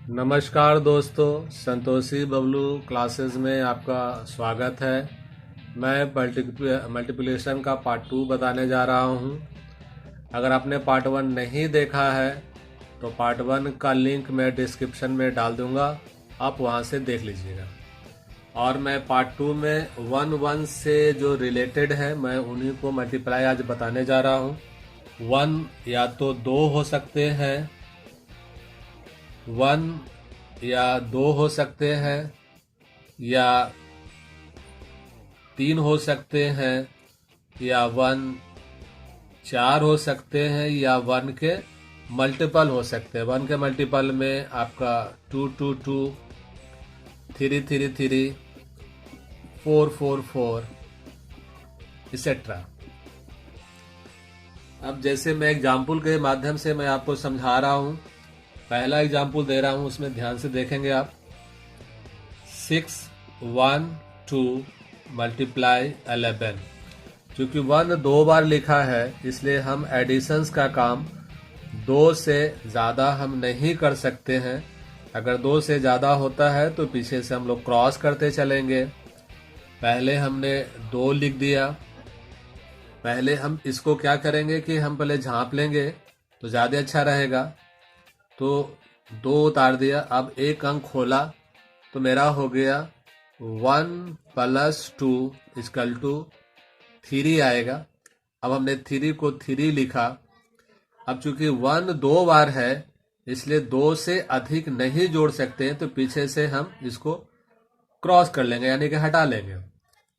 नमस्कार दोस्तों, संतोषी बबलू क्लासेस में आपका स्वागत है। मैं मल्टीप्लिकेशन का पार्ट 2 बताने जा रहा हूं। अगर आपने पार्ट 1 नहीं देखा है तो पार्ट 1 का लिंक मैं डिस्क्रिप्शन में डाल दूंगा, आप वहां से देख लीजिएगा। और मैं पार्ट 2 में 1 से जो रिलेटेड है मैं उन्हीं को मल्टीप्लाई आज बताने जा रहा हूं। 1 या तो 2 हो सकते हैं, 1 या 2 हो सकते हैं, या 3 हो सकते हैं, या 1 4 हो सकते हैं, या 1 के मल्टीपल हो सकते हैं। 1 के मल्टीपल में आपका 2 2 2, 3 3 3, 4 4 4 एक्सेट्रा। अब जैसे मैं एग्जाम्पल के माध्यम से मैं आपको समझा रहा हूं। पहला एग्जाम्पल दे रहा हूं, उसमें ध्यान से देखेंगे आप। 6 1 2 मल्टीप्लाई 11। क्योंकि 1 2 बार लिखा है इसलिए हम एडिशंस का काम 2 से ज़्यादा हम नहीं कर सकते हैं। अगर 2 से ज़्यादा होता है तो पीछे से हम लोग क्रॉस करते चलेंगे। पहले हमने 2 लिख दिया। पहले हम इसको क्या करेंगे कि हम पहले झांप लेंगे तो ज़्यादा अच्छा रहेगा। तो 2 उतार दिया। अब एक अंक खोला तो मेरा हो गया 1 + 2 = 3 आएगा। अब हमने 3 को 3 लिखा। अब चूंकि 1 2 बार है इसलिए 2 से अधिक नहीं जोड़ सकते हैं, तो पीछे से हम इसको क्रॉस कर लेंगे, यानी कि हटा लेंगे।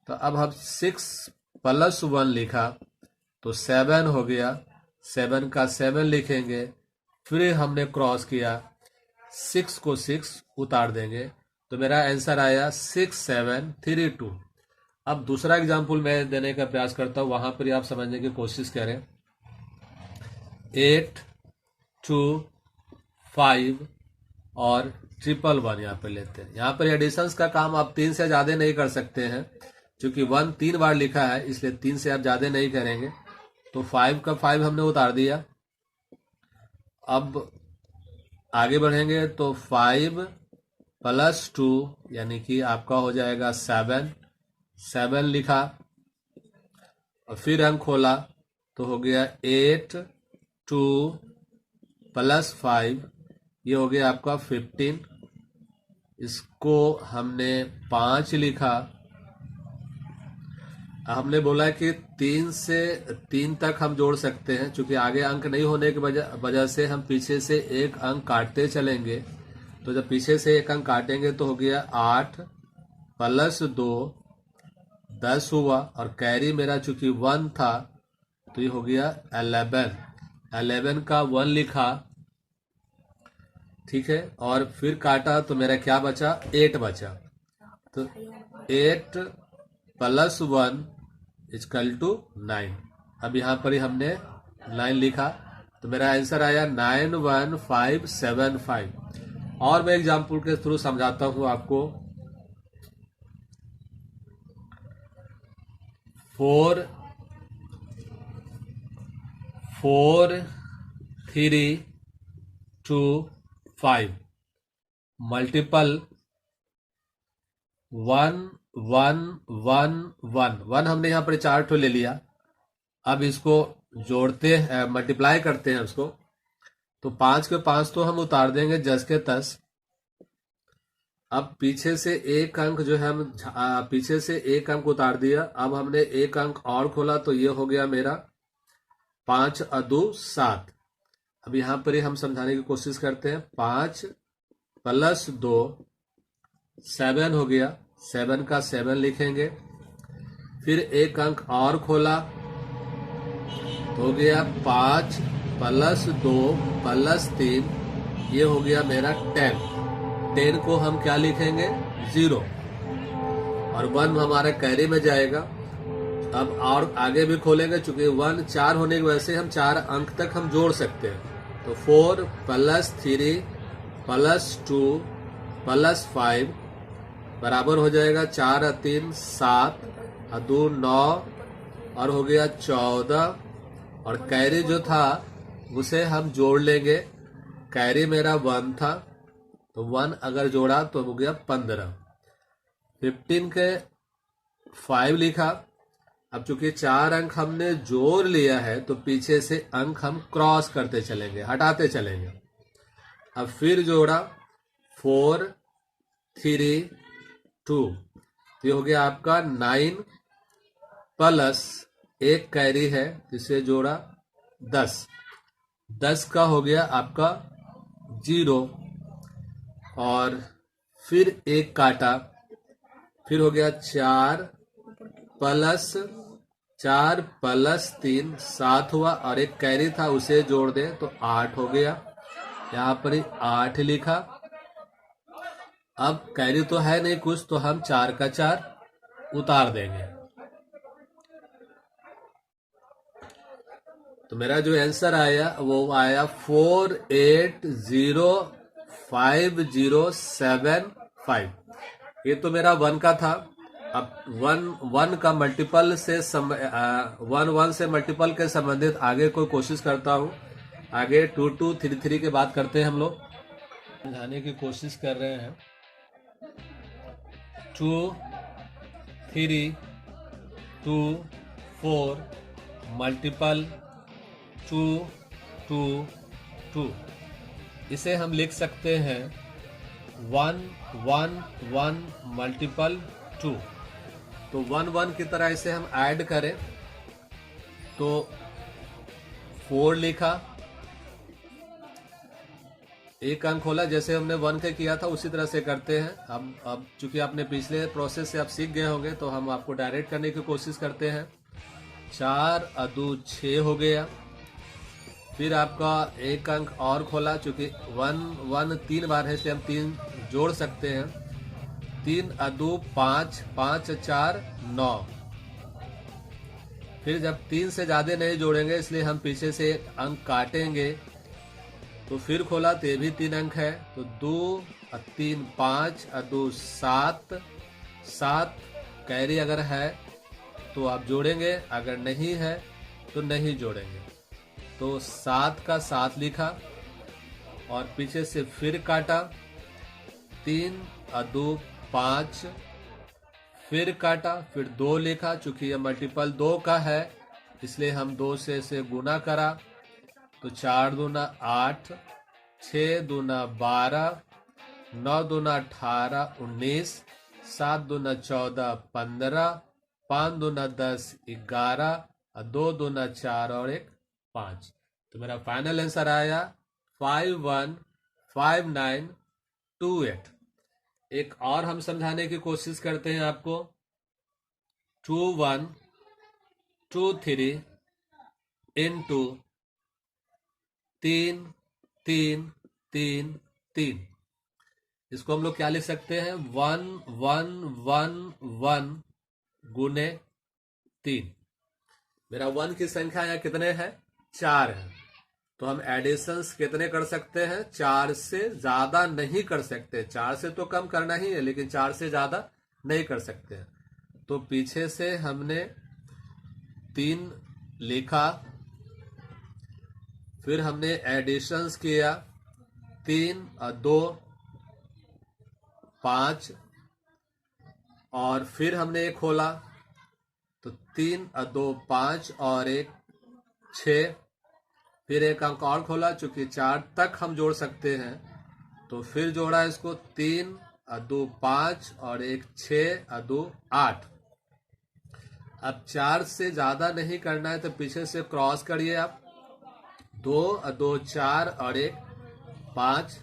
तो अब हम 6 + 1 लिखा तो 7 हो गया। 7 का 7 लिखेंगे, फिर हमने क्रॉस किया, 6 को 6 उतार देंगे तो मेरा आंसर आया 6 7 3 2। अब दूसरा एग्जाम्पल मैं देने का प्रयास करता हूं, वहां पर आप समझने की कोशिश करें। 8 2 5 और 111 यहाँ पर लेते हैं। यहाँ पर एडिशंस का काम आप 3 से ज्यादा नहीं कर सकते हैं। क्योंकि 1 3 बार लिखा है इसलिए 3 से आप ज्यादा नहीं करेंगे। तो 5 का 5 हमने उतार दिया। अब आगे बढ़ेंगे तो 5 + 2 यानी कि आपका हो जाएगा 7। 7 लिखा और फिर अंक खोला तो हो गया 8 2 + 5, ये हो गया आपका 15। इसको हमने 5 लिखा। हमने बोला कि 3 से 3 तक हम जोड़ सकते हैं। चूंकि आगे अंक नहीं होने की वजह से हम पीछे से एक अंक काटते चलेंगे। तो जब पीछे से एक अंक काटेंगे तो हो गया 8 + 2 10 हुआ। और कैरी मेरा चूंकि 1 था तो ये हो गया 11। 11 का 1 लिखा, ठीक है, और फिर काटा तो मेरा क्या बचा, 8 बचा। तो 8 + 1 = 9। अब यहाँ पर ही हमने 9 लिखा तो मेरा आंसर आया 91575। और मैं एग्जाम्पल के थ्रू समझाता हूं आपको। 4 4 3 2 5 मल्टीपल 1 1 1 1 1 हमने यहाँ पर 4 ठो ले लिया। अब इसको जोड़ते हैं, मल्टीप्लाई करते हैं उसको। तो 5 के 5 तो हम उतार देंगे 10 के 10। अब पीछे से एक अंक जो है हम पीछे से एक अंक उतार दिया। अब हमने एक अंक और खोला तो ये हो गया मेरा 5 2 7। अब यहाँ पर ही हम समझाने की कोशिश करते हैं। 5 + 2 7 हो गया। 7 का 7 लिखेंगे, फिर एक अंक और खोला तो हो गया 5 + 2 + 3, ये हो गया मेरा 10। 10 को हम क्या लिखेंगे, 0। और 1 हमारा कैरी में जाएगा। अब और आगे भी खोलेंगे, चूंकि 1 4 होने की वजह से हम 4 अंक तक हम जोड़ सकते हैं। तो 4 + 3 + 2 + 5 बराबर हो जाएगा 4 3 7 और 2 9 और हो गया 14। और कैरी जो था उसे हम जोड़ लेंगे। कैरी मेरा 1 था तो 1 अगर जोड़ा तो हो गया 15। 15 के 5 लिखा। अब चूंकि 4 अंक हमने जोड़ लिया है तो पीछे से अंक हम क्रॉस करते चलेंगे, हटाते चलेंगे। अब फिर जोड़ा 4 3 2, ये हो गया आपका 9 प्लस एक कैरी है जिसे जोड़ा 10। 10 का हो गया आपका 0 और फिर एक काटा, फिर हो गया 4 प्लस 3 7 हुआ और एक कैरी था उसे जोड़ दें तो 8 हो गया। यहाँ पर ही 8 लिखा। अब कैरी तो है नहीं कुछ तो हम 4 का 4 उतार देंगे। तो मेरा जो आंसर आया वो आया 480507 ये तो मेरा 1 का था। अब 1 का मल्टीपल से 1 से मल्टीपल के संबंधित आगे कोई कोशिश करता हूँ। आगे 2 2 3 3 के बात करते हैं हम लोग, समझाने की कोशिश कर रहे हैं। 2 3 2 4 मल्टीपल 2 2 2, इसे हम लिख सकते हैं 1 1 1 मल्टीपल 2। तो 1 1 की तरह इसे हम ऐड करें तो 4 लिखा, एक अंक खोला, जैसे हमने 1 के किया था उसी तरह से करते हैं। अब चूंकि आपने पिछले प्रोसेस से आप सीख गए होंगे तो हम आपको डायरेक्ट करने की कोशिश करते हैं। 4 अदू 6 हो गया। फिर आपका एक अंक और खोला, चूंकि 1 1 3 बार है इसलिए हम 3 जोड़ सकते हैं। 3 अदू 5 5 4 9। फिर जब 3 से ज्यादा नहीं जोड़ेंगे इसलिए हम पीछे से एक अंक काटेंगे। तो फिर खोला तो ये भी 3 अंक है, तो 2 3 5 अदू 7 7। कैरी अगर है तो आप जोड़ेंगे, अगर नहीं है तो नहीं जोड़ेंगे। तो 7 का 7 लिखा और पीछे से फिर काटा। 3 अदू 5, फिर काटा, फिर 2 लिखा। चूंकि यह मल्टीपल 2 का है इसलिए हम 2 से इसे गुना करा तो 4 दूना 8, 6 दूना 12, 9 दूना 18 19, 7 दूना 14 15, 5 दूना 10 11, 2 दूना 4 और 1 5। तो मेरा फाइनल आंसर आया 515928। एक और हम समझाने की कोशिश करते हैं आपको। 2 1 2 3 इंटू 3 3 3 3, इसको हम लोग क्या लिख सकते हैं 1 1 1 1 गुने 3। मेरा 1 की संख्या यहाँ कितने हैं 4 है, तो हम एडिशंस कितने कर सकते हैं 4 से ज्यादा नहीं कर सकते। 4 से तो कम करना ही है लेकिन 4 से ज्यादा नहीं कर सकते। तो पीछे से हमने 3 लिखा, फिर हमने एडिशंस किया 3 और 2 5 और फिर हमने एक खोला तो 3 और 2 5 और 1 6। फिर एक अंक और खोला, चूंकि 4 तक हम जोड़ सकते हैं तो फिर जोड़ा इसको 3 और 2 5 और 1 6 और 2 8। अब 4 से ज्यादा नहीं करना है तो पीछे से क्रॉस करिए आप, 2 और 2 4 और 1 5।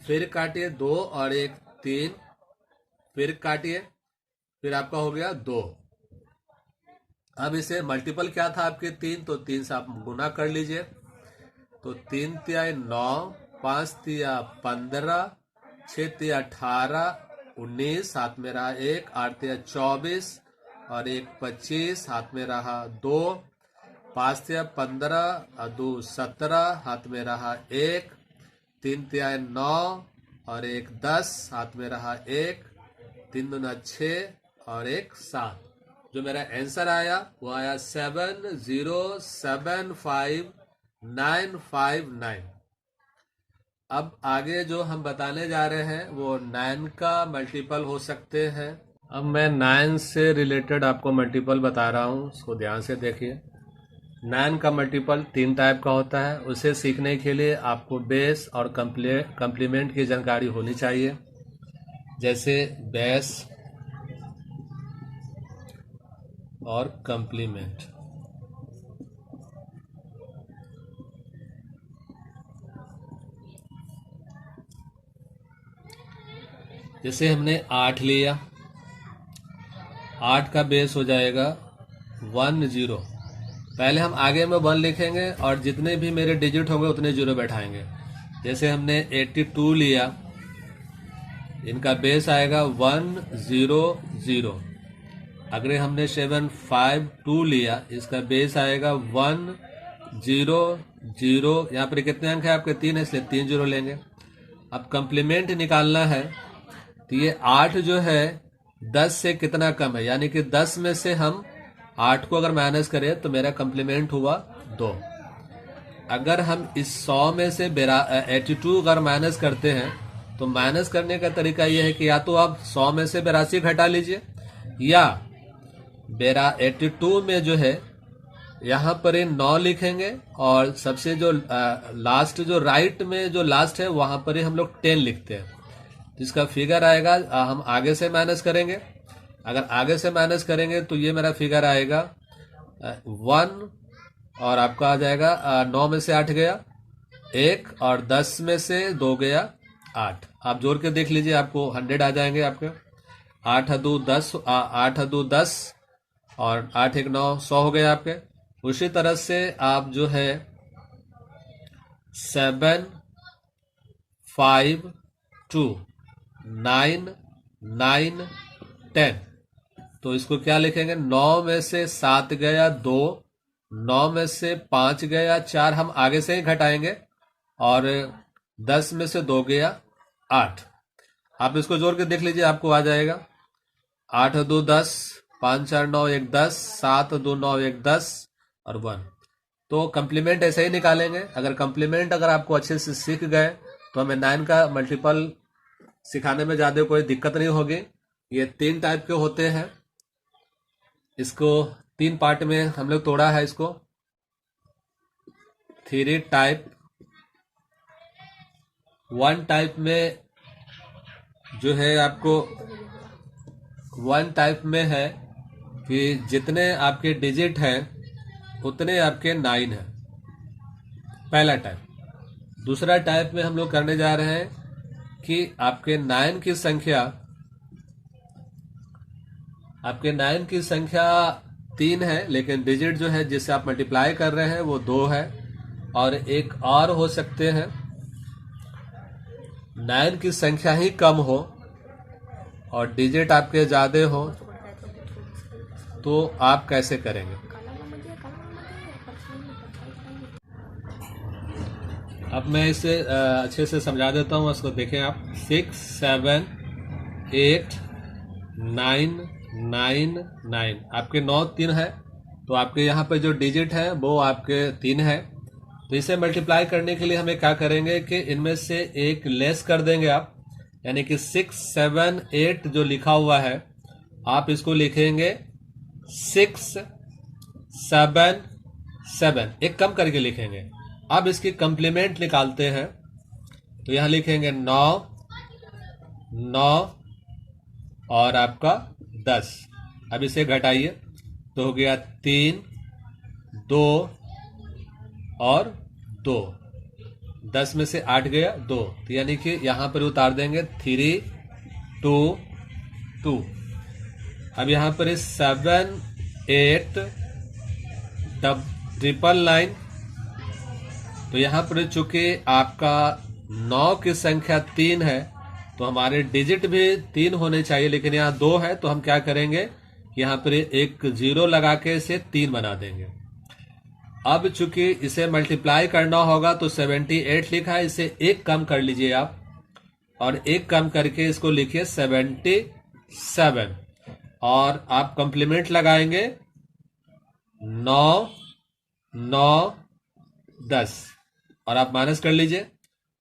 फिर काटिए 2 और 1 3, फिर काटिए, फिर आपका हो गया 2। अब इसे मल्टीपल क्या था आपके 3, तो 3 से आप गुना कर लीजिए। तो 3 तिया 9, 5 तिया 15, 6 तिया 18 19, हाथ में रहा 1, 8 तिया 24 और 1 25, हाथ में रहा 2, 5 तिया 15 और 2 17, हाथ में रहा 1, 3 तिया 9 और 1 10, हाथ में रहा 1, 3 दूना 6 और 1 7। जो मेरा आंसर आया वो आया 7075959। अब आगे जो हम बताने जा रहे हैं वो 9 का मल्टीपल हो सकते हैं। अब मैं 9 से रिलेटेड आपको मल्टीपल बता रहा हूँ, उसको ध्यान से देखिए। 9 का मल्टीपल 3 टाइप का होता है। उसे सीखने के लिए आपको बेस और कंप्लीमेंट की जानकारी होनी चाहिए। जैसे बेस और कंप्लीमेंट। जैसे हमने 8 लिया, 8 का बेस हो जाएगा 10। पहले हम आगे में 1 लिखेंगे और जितने भी मेरे डिजिट होंगे उतने जीरो बैठाएंगे। जैसे हमने 82 लिया, इनका बेस आएगा 100। अगर हमने 752 लिया, इसका बेस आएगा 100। यहाँ पर कितने अंक है आपके? 3 है, इसलिए 3 जीरो लेंगे। अब कंप्लीमेंट निकालना है, तो ये 8 जो है 10 से कितना कम है, यानी कि 10 में से हम 8 को अगर माइनस करें तो मेरा कंप्लीमेंट हुआ 2। अगर हम इस 100 में से 82 अगर माइनस करते हैं तो माइनस करने का तरीका यह है कि या तो आप 100 में से 82 घटा लीजिए, या 82 में जो है यहाँ पर 9 लिखेंगे और सबसे जो लास्ट जो राइट में जो लास्ट है वहां पर ही हम लोग 10 लिखते हैं। जिसका फिगर आएगा हम आगे से माइनस करेंगे। अगर आगे से माइनस करेंगे तो ये मेरा फिगर आएगा 1, और आपका आ जाएगा 9 में से 8 गया 1, और 10 में से 2 गया 8। आप जोड़ के देख लीजिए, आपको 100 आ जाएंगे आपके। 8 2 10, 8 2 10 और 8 1 9, 100 हो गए आपके। उसी तरह से आप जो है 7 5 2 9 9 10, तो इसको क्या लिखेंगे? 9 में से 7 गया 2, 9 में से 5 गया 4, हम आगे से ही घटाएंगे, और 10 में से 2 गया 8। आप इसको जोड़ के देख लीजिए, आपको आ जाएगा 8 2 10, 5 4 9 1 10, 7 2 9 1 10 और 1। तो कंप्लीमेंट ऐसे ही निकालेंगे। अगर कंप्लीमेंट अगर आपको अच्छे से सीख गए तो हमें 9 का मल्टीपल सिखाने में ज़्यादा कोई दिक्कत नहीं होगी। ये 3 टाइप के होते हैं। इसको 3 पार्ट में हम लोग तोड़ा है इसको। 3 टाइप। 1 टाइप में जो है आपको 1 टाइप में है कि जितने आपके डिजिट हैं उतने आपके 9 हैं, पहला टाइप। दूसरा टाइप में हम लोग करने जा रहे हैं कि आपके 9 की संख्या, आपके 9 की संख्या 3 है, लेकिन डिजिट जो है जिससे आप मल्टीप्लाई कर रहे हैं वो 2 है, और एक और हो सकते हैं 9 की संख्या ही कम हो और डिजिट आपके ज्यादा हो, तो आप कैसे करेंगे? अब मैं इसे अच्छे से समझा देता हूँ, इसको देखें आप। 6 7 8 9 9 9, आपके 9 3 है, तो आपके यहाँ पे जो डिजिट है वो आपके 3 है। तो इसे मल्टीप्लाई करने के लिए हमें क्या करेंगे कि इनमें से एक लेस कर देंगे आप, यानी कि 6 7 8 जो लिखा हुआ है आप इसको लिखेंगे 6 7 7, एक कम करके लिखेंगे। अब इसकी कंप्लीमेंट निकालते हैं, तो यहां लिखेंगे 9 9 और आपका 10। अब इसे घटाइए तो हो गया 3 2 और 2, 10 में से 8 गया 2, तो यानी कि यहां पर उतार देंगे 3 2 2। अब यहां पर 7 8 ट्रिपल 9, तो यहां पर चूंकि आपका 9 की संख्या 3 है तो हमारे डिजिट भी 3 होने चाहिए, लेकिन यहाँ 2 है, तो हम क्या करेंगे यहाँ पर एक 0 लगा के इसे 3 बना देंगे। अब चूंकि इसे मल्टीप्लाई करना होगा तो 78 लिखा है, इसे एक कम कर लीजिए आप, और एक कम करके इसको लिखिए 77, और आप कंप्लीमेंट लगाएंगे 9 9 10, और आप माइनस कर लीजिए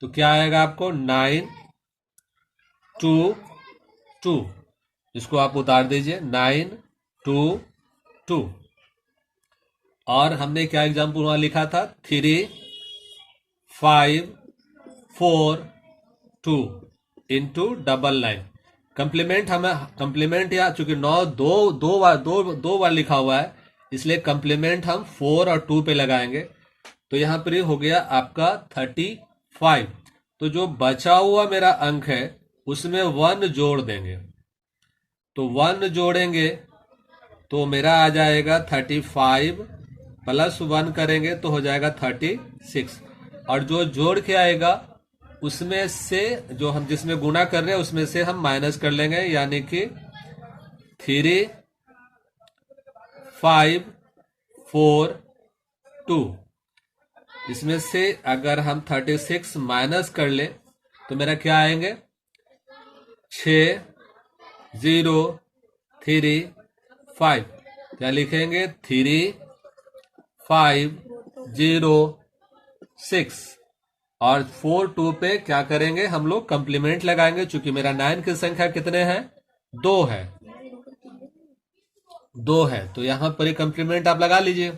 तो क्या आएगा आपको 9 2 2, इसको आप उतार दीजिए 9 2 2। और हमने क्या एग्जाम्पल वहां लिखा था 3 5 4 2 इंटू डबल लाइन। कंप्लीमेंट हमें कंप्लीमेंट या चूंकि 9 दो बार लिखा हुआ है, इसलिए कंप्लीमेंट हम 4 और 2 पे लगाएंगे। तो यहां पर हो गया आपका 35। तो जो बचा हुआ मेरा अंक है उसमें 1 जोड़ देंगे, तो 1 जोड़ेंगे तो मेरा आ जाएगा 35 प्लस 1 करेंगे तो हो जाएगा 36। और जो जोड़ के आएगा उसमें से जो हम जिसमें गुना कर रहे हैं उसमें से हम माइनस कर लेंगे, यानी कि 3 5 4 2। इसमें से अगर हम 36 माइनस कर ले तो मेरा क्या आएंगे 6 0 3 5। क्या लिखेंगे 3 5 0 6। और 4 2 पे क्या करेंगे हम लोग कंप्लीमेंट लगाएंगे, चूंकि मेरा 9 की संख्या कितने हैं 2 है, 2 है। तो यहां पर ही कंप्लीमेंट आप लगा लीजिए।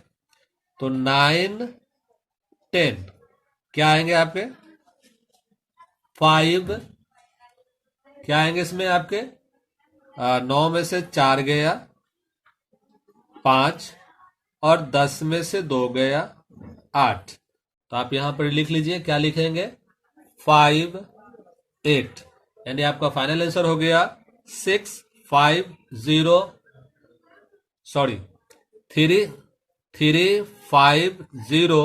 तो 9 10 क्या आएंगे आपके 5, क्या आएंगे इसमें आपके 9 में से 4 गया 5 और 10 में से 2 गया 8। तो आप यहां पर लिख लीजिए, क्या लिखेंगे 5 8, यानी आपका फाइनल आंसर हो गया 6 5 0 3 3 5 0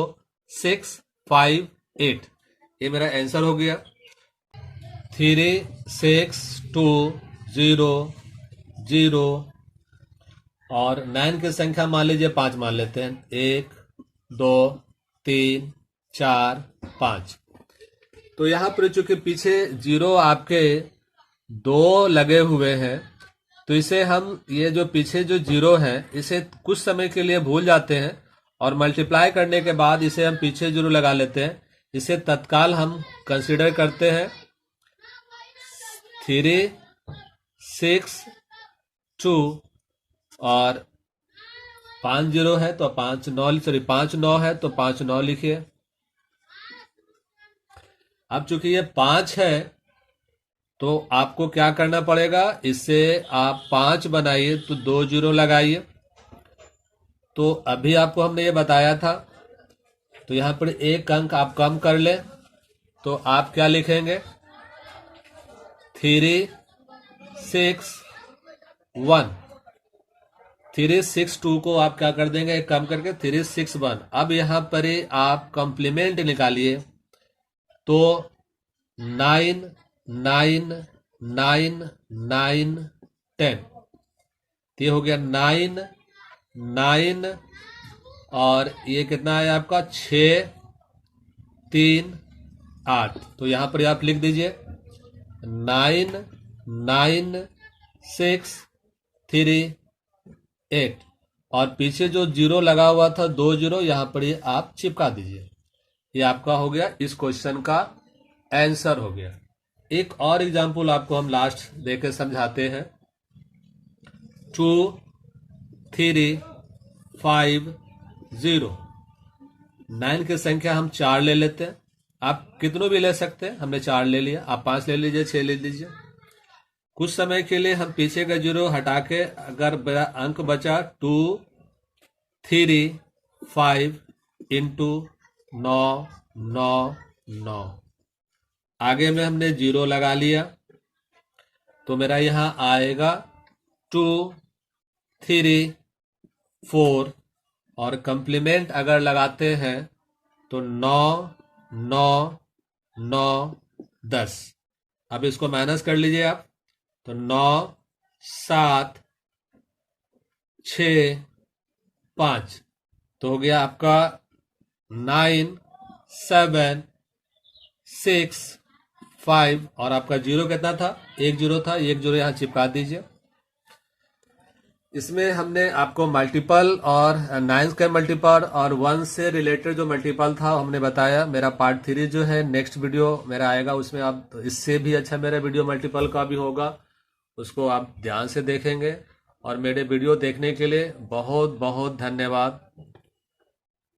6 5 8। ये मेरा आंसर हो गया। 3 6 2 0 0 और 9 की संख्या मान लीजिए 5 मान लेते हैं, 1 2 3 4 5। तो यहां पर चूंकि पीछे 0 आपके 2 लगे हुए हैं, तो इसे हम ये जो पीछे जो 0 है इसे कुछ समय के लिए भूल जाते हैं और मल्टीप्लाई करने के बाद इसे हम पीछे 0 लगा लेते हैं। इसे तत्काल हम कंसीडर करते हैं 3 6 2 और 5 0 है तो 5 9 है तो 5 9 लिखिए। अब चूंकि ये 5 है तो आपको क्या करना पड़ेगा, इससे आप 5 बनाइए तो 2 0 लगाइए। तो अभी आपको हमने ये बताया था, तो यहां पर एक अंक आप कम कर ले तो आप क्या लिखेंगे 3 6 1। 3 6 2 को आप क्या कर देंगे एक कम करके 3 6 1। अब यहां पर ही आप कंप्लीमेंट निकालिए तो 9 9 9 9 10। ये हो गया 9 9 और ये कितना है आपका 6 3 8। तो यहां पर आप लिख दीजिए 9 9 6 3 8 और पीछे जो 0 लगा हुआ था 2 0 यहां पर ये आप चिपका दीजिए। ये आपका हो गया इस क्वेश्चन का आंसर हो गया। एक और एग्जांपल आपको हम लास्ट देकर समझाते हैं। 2 3 5 0। 9 की संख्या हम 4 ले लेते हैं, आप कितनों भी ले सकते हैं, हमने 4 ले लिया, आप 5 ले लीजिए 6 ले लीजिए। कुछ समय के लिए हम पीछे का 0 हटा के अगर अंक बचा 2 3 5 इंटू 9 9 9, आगे में हमने 0 लगा लिया तो मेरा यहां आएगा 2 3 4 और कंप्लीमेंट अगर लगाते हैं तो 9 9 9 10। अब इसको माइनस कर लीजिए आप, तो 9 7 6 5। तो हो गया आपका 9 7 6 5 और आपका 0 कितना था 1 0 था, 1 0 यहां चिपका दीजिए। इसमें हमने आपको मल्टीपल और 9 का मल्टीपल और 1 से रिलेटेड जो मल्टीपल था हमने बताया। मेरा पार्ट 3 जो है नेक्स्ट वीडियो मेरा आएगा, उसमें आप इससे भी अच्छा मेरा वीडियो मल्टीपल का भी होगा, उसको आप ध्यान से देखेंगे। और मेरे वीडियो देखने के लिए बहुत बहुत धन्यवाद।